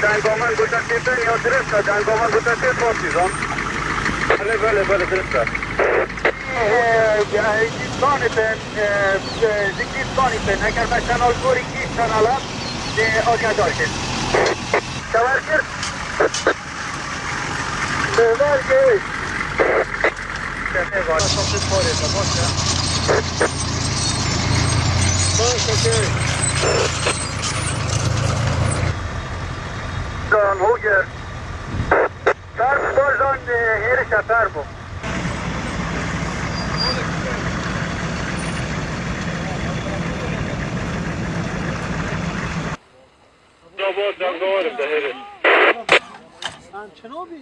جنگامان گوشتیتن یا درسته جنگامان گوشتیت پاسیزان بله درسته کیستانیتن کیستانیتن اگر به شنال گوری کیستانالم آگه داشتید شورکر برگیش دارم هوگر ترس بازان هیر شفر بو دابا جنگوارم ده هیره همچنابی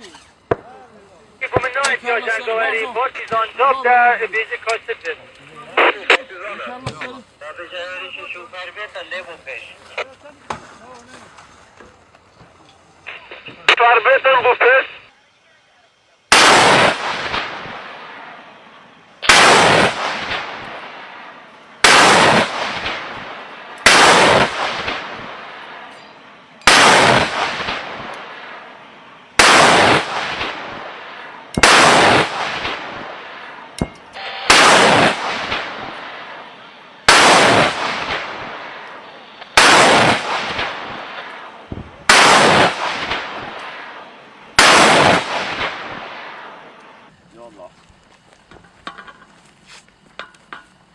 که کمنایت یا جنگواری پارتیزان داب ده بیزی کاسب ده به جهریش شوفر بیتا لیبو پیش فربیتن بو پیش Allah.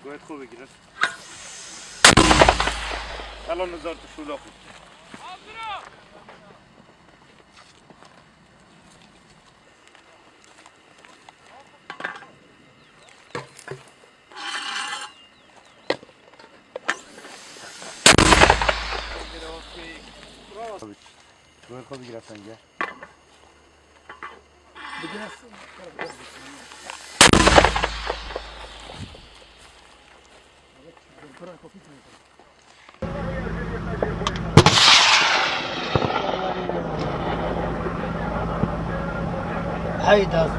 Gayet خوبه girer. الان نظارت شولا خود. Gayet خوبه girer sence. هيدا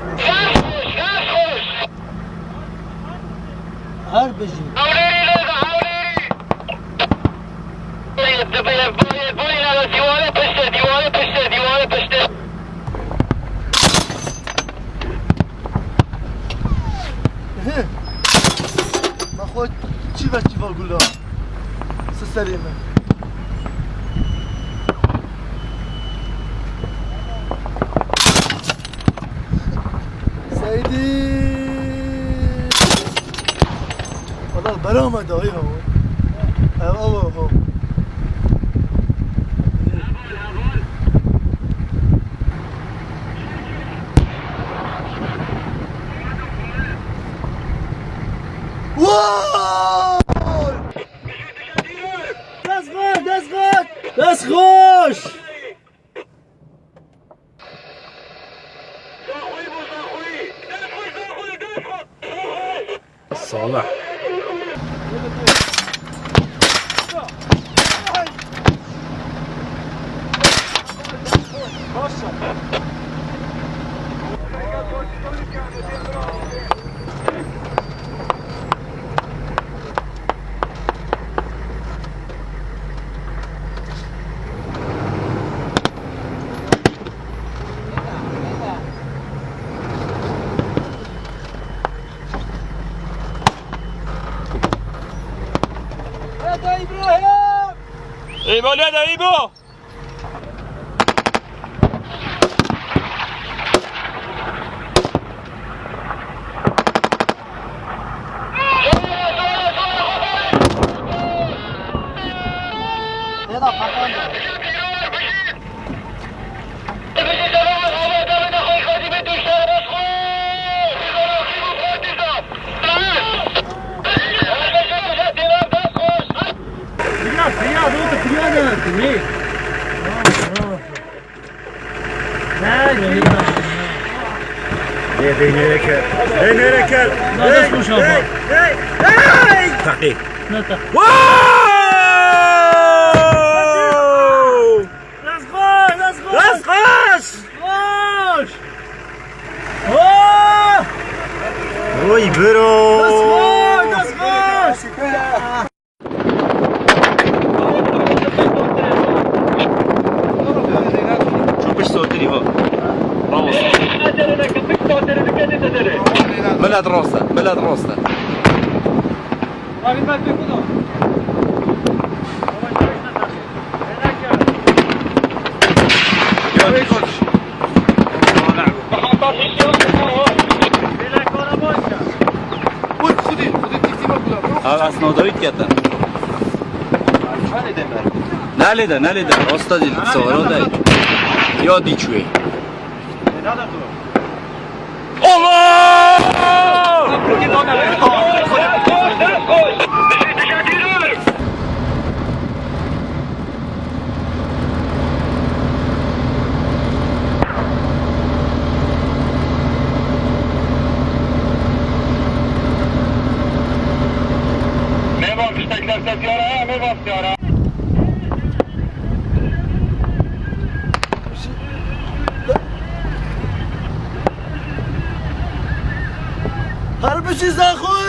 هر بجي ما خود چی و چی و گلا سسریمه سیدی والله برآمد آیا هو دست خوش صالح ایبا نده ایبا تحقيق وي برو بلد راستن بلد راستن بود خودی تیکتی بگلا اسنادویت کردن نلیده راستا دیل سوارا دای یا دیچوی هر بشی زخون